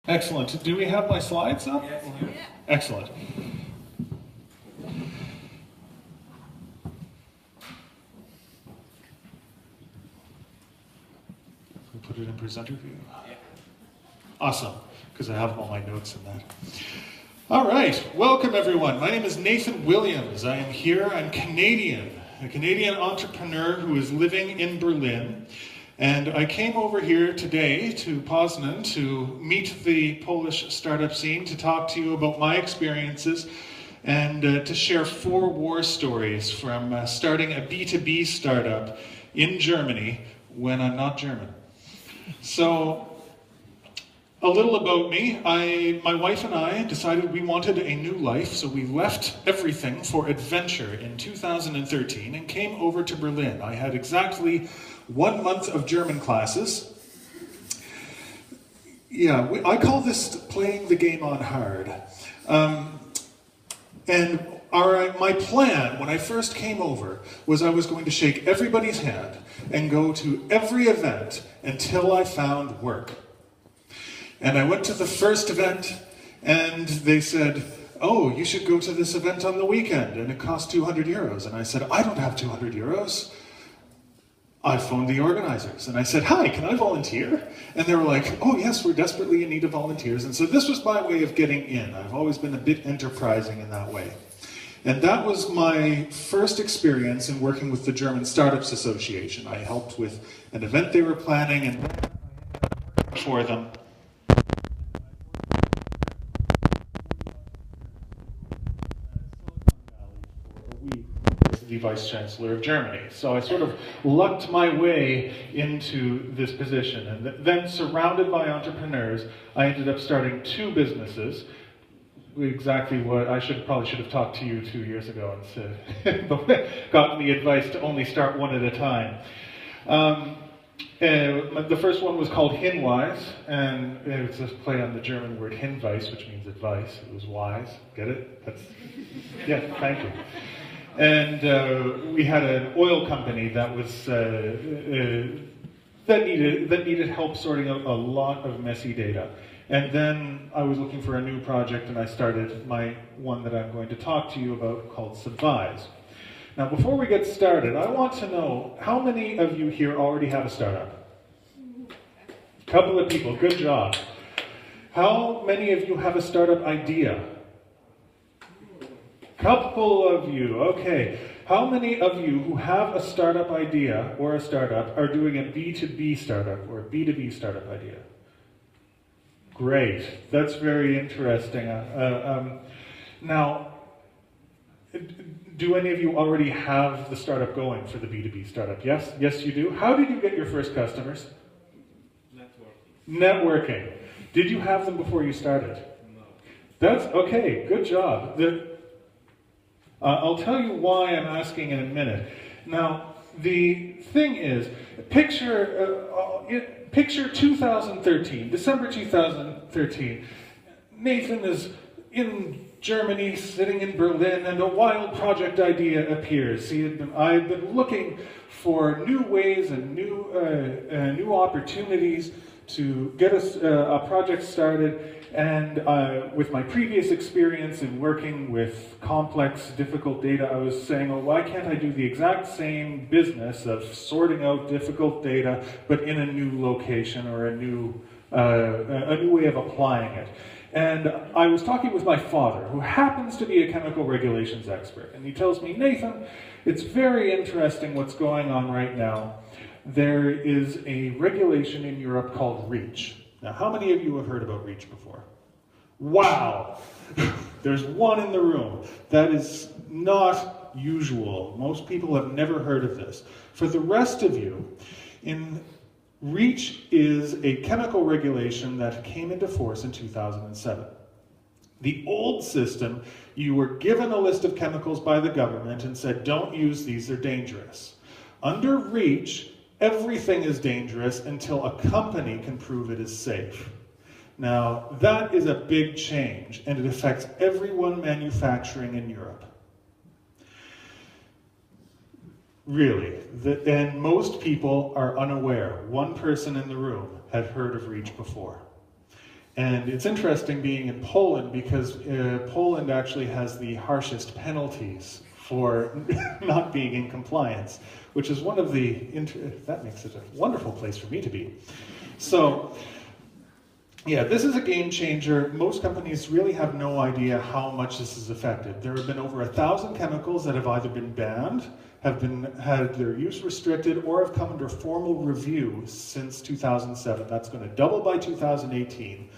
Excellent. Do we have my slides up? Yes. Yeah. Excellent. We'll put it in presenter view. Yeah. Awesome, because I have all my notes in that. All right, welcome everyone. My name is Nathan Williams. I am here. I'm Canadian, a Canadian entrepreneur who is living in Berlin. And I came over here today to Poznan to meet the Polish startup scene, to talk to you about my experiences, and to share 4 war stories from starting a B2B startup in Germany when I'm not German. So, a little about me. My wife and I decided we wanted a new life, so we left everything for adventure in 2013 and came over to Berlin. I had exactly 1 month of German classes. Yeah, I call this playing the game on hard. My plan when I first came over was I was going to shake everybody's hand and go to every event until I found work. And I went to the first event and they said, "Oh, you should go to this event on the weekend and it costs 200 euros. And I said, "I don't have 200 euros. I phoned the organizers and I said, "Hi, can I volunteer?" And they were like, "Oh yes, we're desperately in need of volunteers." And so this was my way of getting in. I've always been a bit enterprising in that way. And that was my first experience in working with the German Startups Association. I helped with an event they were planning and for them. The Vice Chancellor of Germany. So I sort of lucked my way into this position. And then, surrounded by entrepreneurs, I ended up starting 2 businesses. Exactly what I probably should have talked to you 2 years ago and gotten the advice to only start one at a time. The first one was called Hinweis, and it's a play on the German word Hinweis, which means advice. It was wise. Get it? Yeah, thank you. And we had an oil company that was that needed help sorting out a lot of messy data. And then I was looking for a new project, and I started my one that I'm going to talk to you about called Subvise. Now, before we get started, I want to know how many of you here already have a startup? A couple of people. Good job. How many of you have a startup idea? Couple of you, okay. How many of you who have a startup idea or a startup are doing a B2B startup or a B2B startup idea? Great, that's very interesting. Now, do any of you already have the startup going for the B2B startup? Yes? Yes, you do. How did you get your first customers? Networking. Did you have them before you started? No. That's okay, good job. I'll tell you why I'm asking in a minute. Now, the thing is, picture 2013, December 2013. Nathan is in Germany, sitting in Berlin, and a wild project idea appears. I've been looking for new ways and new opportunities to get a project started. And with my previous experience in working with complex, difficult data, I was saying, oh, why can't I do the exact same business of sorting out difficult data, but in a new location or a new way of applying it? And I was talking with my father, who happens to be a chemical regulations expert, and he tells me, Nathan, it's very interesting what's going on right now. There is a regulation in Europe called REACH. Now, how many of you have heard about REACH before? Wow! There's one in the room. That is not usual. Most people have never heard of this. For the rest of you, REACH is a chemical regulation that came into force in 2007. The old system, you were given a list of chemicals by the government and said, don't use these, they're dangerous. Under REACH, everything is dangerous until a company can prove it is safe. Now, that is a big change, and it affects everyone manufacturing in Europe. Really, and most people are unaware. One person in the room had heard of REACH before. And it's interesting being in Poland because Poland actually has the harshest penalties for not being in compliance, which is one of the, that makes it a wonderful place for me to be. So, yeah, this is a game changer. Most companies really have no idea how much this has affected. There have been over 1,000 chemicals that have either been banned, have had their use restricted, or have come under formal review since 2007. That's going to double by 2018.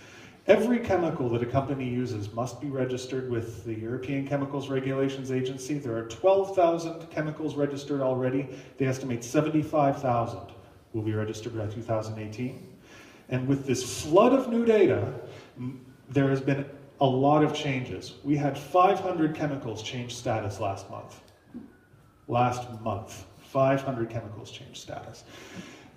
Every chemical that a company uses must be registered with the European Chemicals Regulations Agency. There are 12,000 chemicals registered already. They estimate 75,000 will be registered by 2018. And with this flood of new data, there has been a lot of changes. We had 500 chemicals change status last month. 500 chemicals changed status.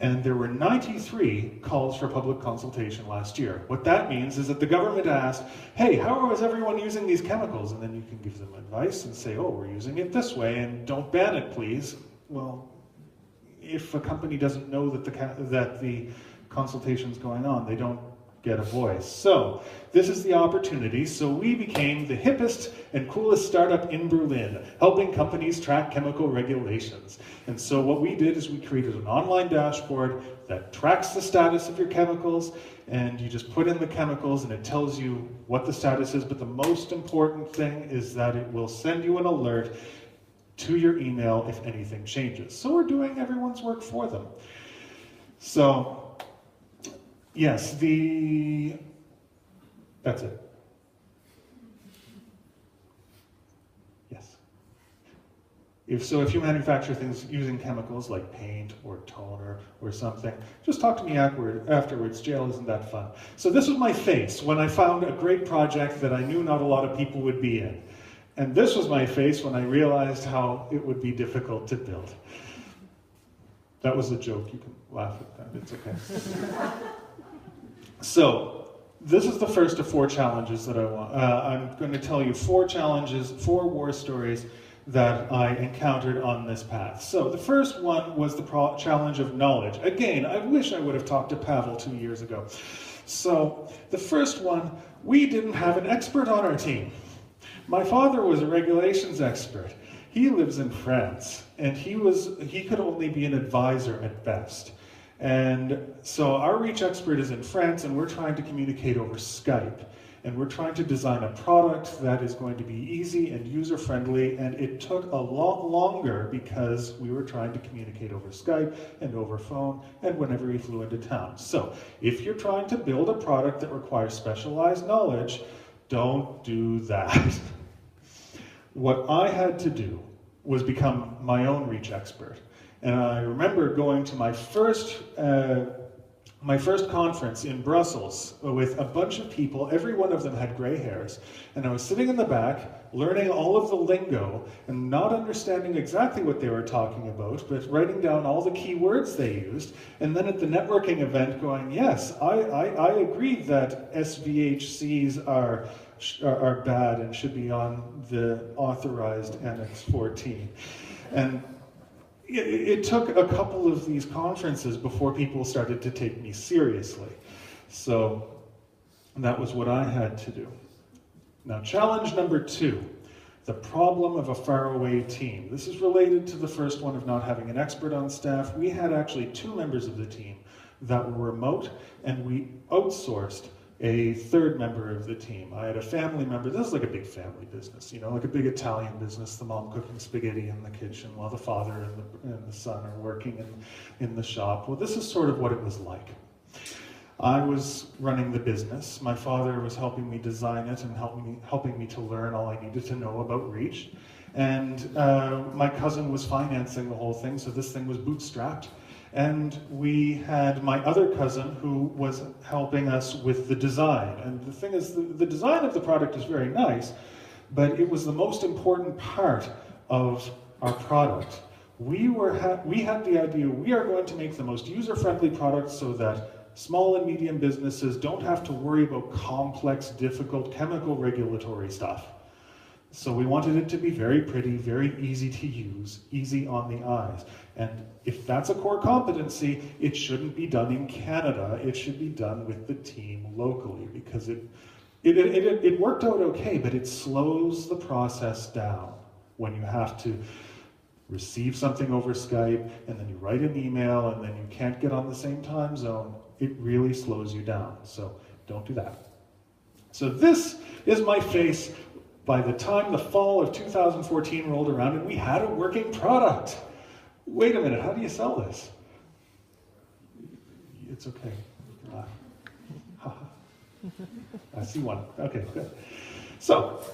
And there were 93 calls for public consultation last year. What that means is that the government asked, hey, how is everyone using these chemicals? And then you can give them advice and say, oh, we're using it this way, and don't ban it, please. Well, if a company doesn't know that the consultation's going on, they don't get a voice. So this is the opportunity. So we became the hippest and coolest startup in Berlin, helping companies track chemical regulations. And so what we did is we created an online dashboard that tracks the status of your chemicals, and you just put in the chemicals and it tells you what the status is. But the most important thing is that it will send you an alert to your email if anything changes. So we're doing everyone's work for them. So yes, that's it. Yes. If you manufacture things using chemicals like paint or toner or something, just talk to me afterwards. Jail isn't that fun. So this was my face when I found a great project that I knew not a lot of people would be in. And this was my face when I realized how it would be difficult to build. That was a joke. You can laugh at that. It's okay. So, this is the first of 4 challenges that I want. I'm going to tell you 4 challenges, 4 war stories that I encountered on this path. So, the first one was the challenge of knowledge. Again, I wish I would have talked to Pavel 2 years ago. So, the first one, we didn't have an expert on our team. My father was a regulations expert. He lives in France, and he could only be an advisor at best. And so our reach expert is in France, and we're trying to communicate over Skype. And we're trying to design a product that is going to be easy and user-friendly, and it took a lot longer because we were trying to communicate over Skype and over phone and whenever we flew into town. So if you're trying to build a product that requires specialized knowledge, don't do that. What I had to do was become my own reach expert. And I remember going to my first conference in Brussels with a bunch of people. Every one of them had gray hairs. And I was sitting in the back, learning all of the lingo and not understanding exactly what they were talking about, but writing down all the key words they used. And then at the networking event going, yes, I agree that SVHCs are bad and should be on the authorized Annex 14. And it took a couple of these conferences before people started to take me seriously. So that was what I had to do. Now, challenge number 2, the problem of a faraway team. This is related to the first one of not having an expert on staff. We had actually 2 members of the team that were remote, and we outsourced a 3rd member of the team. I had a family member. This is like a big family business, you know, like a big Italian business, the mom cooking spaghetti in the kitchen while the father and the son are working in the shop. Well, this is sort of what it was like. I was running the business. My father was helping me design it and helping me to learn all I needed to know about Reach. And my cousin was financing the whole thing, so this thing was bootstrapped. And we had my other cousin who was helping us with the design. And the thing is, the design of the product is very nice, but it was the most important part of our product. We had the idea, we are going to make the most user-friendly product so that small and medium businesses don't have to worry about complex, difficult chemical regulatory stuff. So we wanted it to be very pretty, very easy to use, easy on the eyes. And if that's a core competency, it shouldn't be done in Canada. It should be done with the team locally, because it worked out okay, but it slows the process down when you have to receive something over Skype, and then you write an email, and then you can't get on the same time zone. It really slows you down, so don't do that. So this is my face by the time the fall of 2014 rolled around and we had a working product. Wait a minute, how do you sell this? It's okay. I see one. Okay, good. So,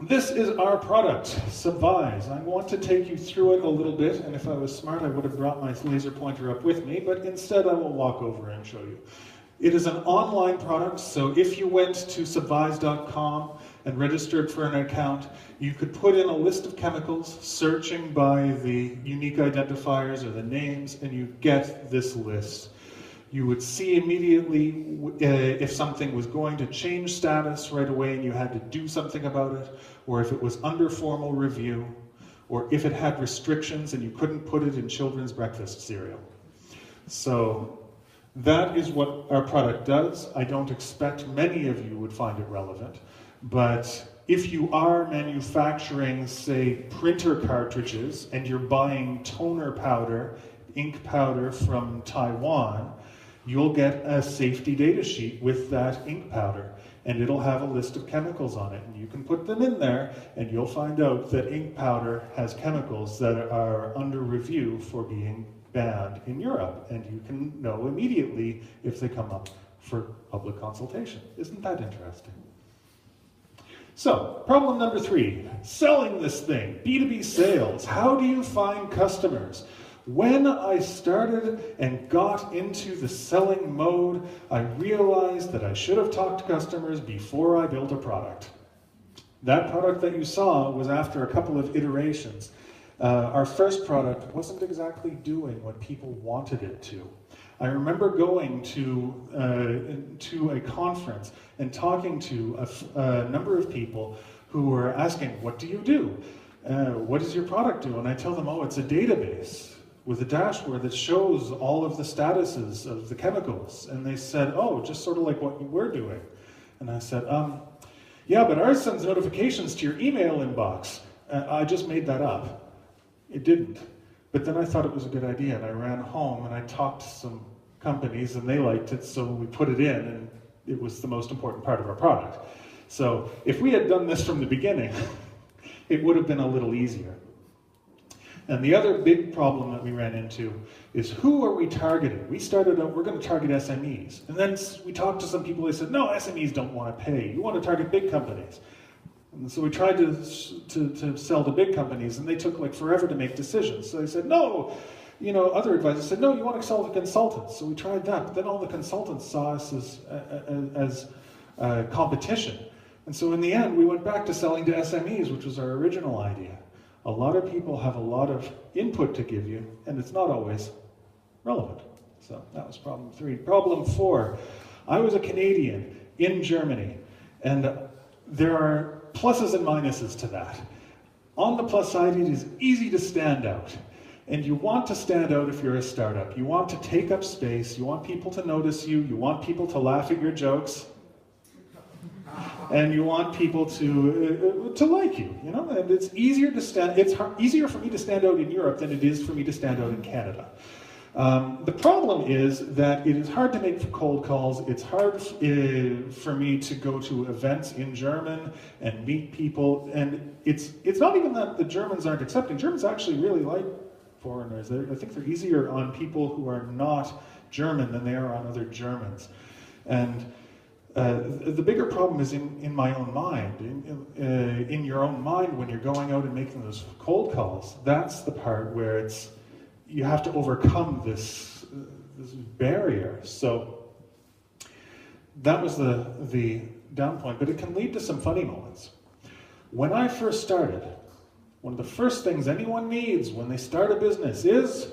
this is our product, Subvise. I want to take you through it a little bit, and if I was smart, I would have brought my laser pointer up with me, but instead I will walk over and show you. It is an online product, so if you went to subvise.com and registered for an account, you could put in a list of chemicals, searching by the unique identifiers or the names, and you get this list. You would see immediately if something was going to change status right away and you had to do something about it, or if it was under formal review, or if it had restrictions and you couldn't put it in children's breakfast cereal. So that is what our product does. I don't expect many of you would find it relevant, but if you are manufacturing, say, printer cartridges and you're buying toner powder, ink powder from Taiwan, you'll get a safety data sheet with that ink powder, and it'll have a list of chemicals on it, and you can put them in there, and you'll find out that ink powder has chemicals that are under review for being banned in Europe, and you can know immediately if they come up for public consultation. Isn't that interesting? So, problem number 3, selling this thing, B2B sales. How do you find customers? When I started and got into the selling mode, I realized that I should have talked to customers before I built a product. That product that you saw was after a couple of iterations. Our first product wasn't exactly doing what people wanted it to. I remember going to a conference and talking to a number of people who were asking, what do you do? What does your product do? And I tell them, oh, it's a database with a dashboard that shows all of the statuses of the chemicals. And they said, oh, just sort of like what we're doing. And I said, yeah, but ours sends notifications to your email inbox. I just made that up. It didn't. But then I thought it was a good idea, and I ran home and I talked to some companies and they liked it, so we put it in, and it was the most important part of our product. So if we had done this from the beginning, it would have been a little easier. And the other big problem that we ran into is, who are we targeting? We started out, we're going to target SMEs. And then we talked to some people, they said, no, SMEs don't want to pay. You want to target big companies. And so we tried to sell to big companies, and they took like forever to make decisions. So they said, no. You know, other advisors said, no, you want to sell to consultants. So we tried that, but then all the consultants saw us as competition. And so in the end, we went back to selling to SMEs, which was our original idea. A lot of people have a lot of input to give you, and it's not always relevant. So that was problem 3. Problem 4, I was a Canadian in Germany, and there are pluses and minuses to that. On the plus side, it is easy to stand out. And you want to stand out if you're a startup. You want to take up space, you want people to notice you, you want people to laugh at your jokes, and you want people to like you, you know? And it's easier easier for me to stand out in Europe than it is for me to stand out in Canada. The problem is that it is hard to make cold calls. It's hard for me to go to events in German and meet people, and it's not even that the Germans aren't accepting. Germans actually really like foreigners. I think they're easier on people who are not German than they are on other Germans. And the bigger problem is in my own mind, in your own mind when you're going out and making those cold calls. That's the part where you have to overcome this barrier. So that was the down point, but it can lead to some funny moments. When I first started, one of the first things anyone needs when they start a business is